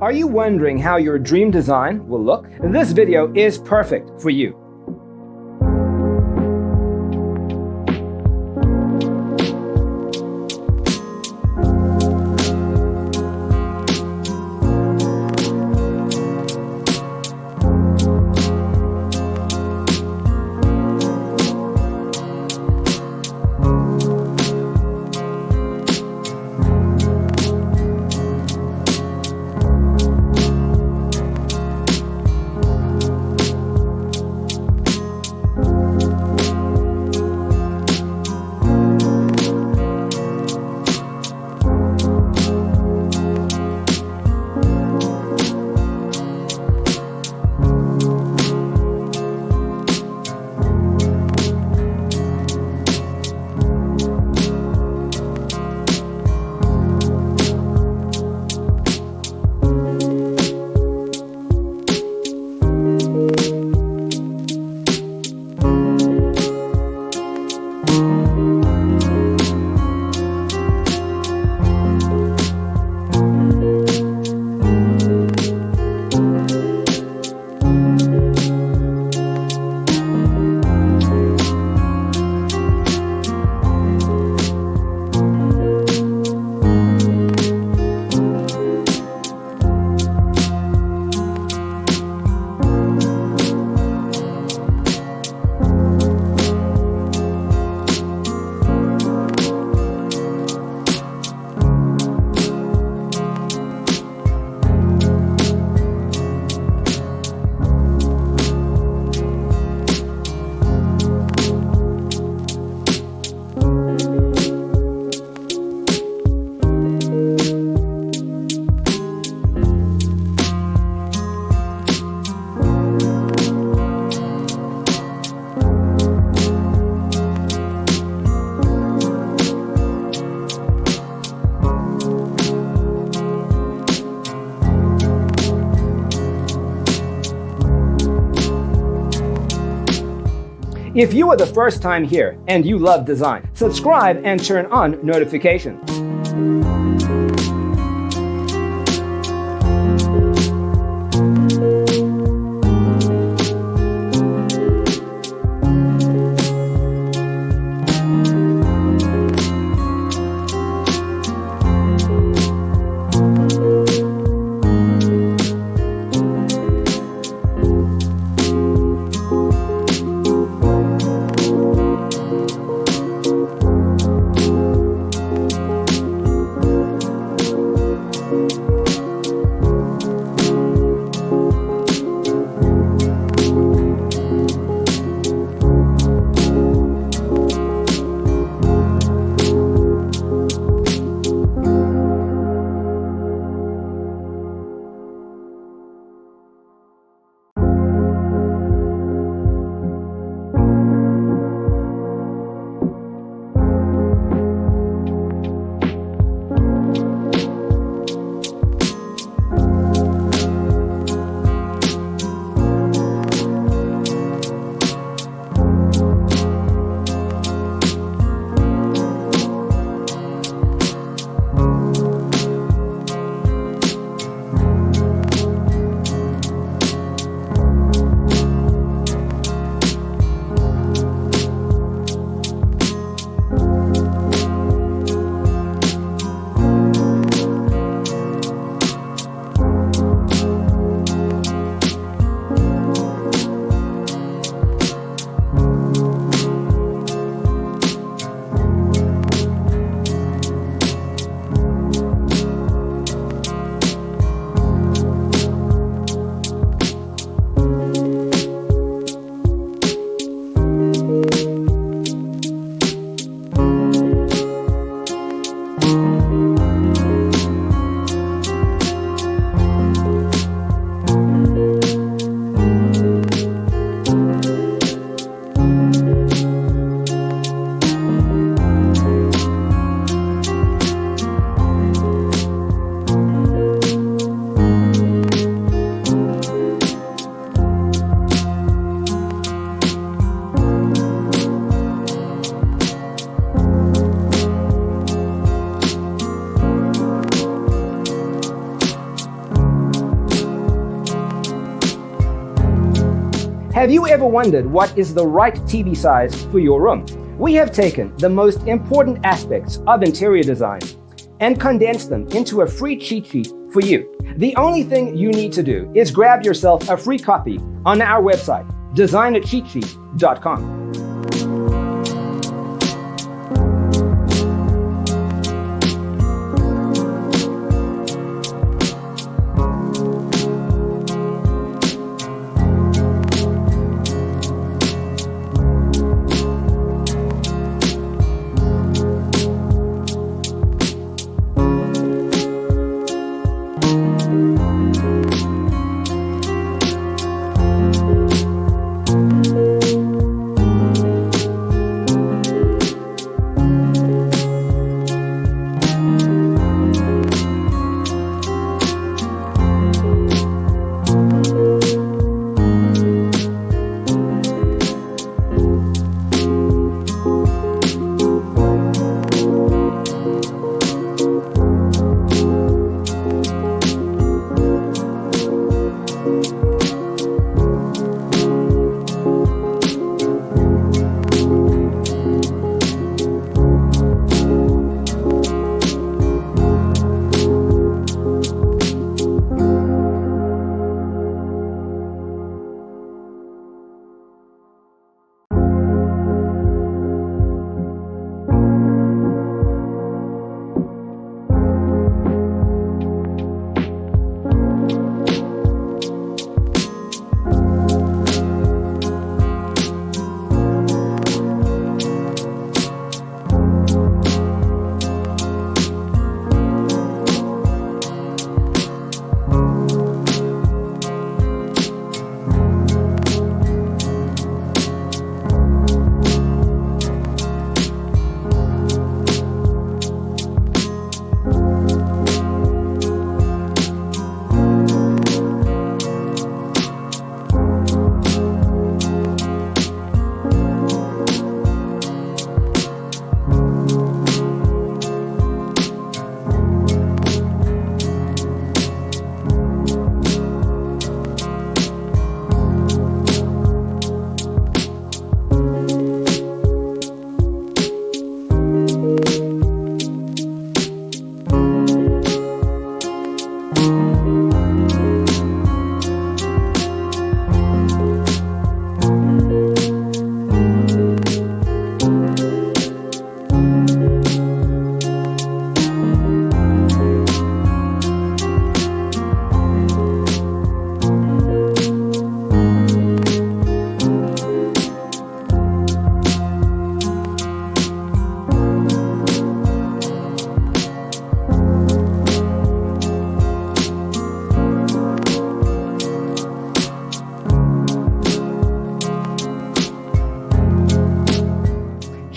Are you wondering how your dream design will look? This video is perfect for you. If you are the first time here and you love design, subscribe and turn on notifications. Have you ever wondered what is the right TV size for your room? We have taken the most important aspects of interior design and condensed them into a free cheat sheet for you. The only thing you need to do is grab yourself a free copy on our website, designercheatsheet.com.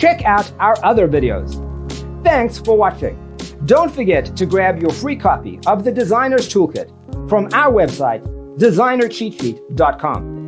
Check out our other videos. Thanks for watching. Don't forget to grab your free copy of the Designer's Toolkit from our website, designercheatsheet.com.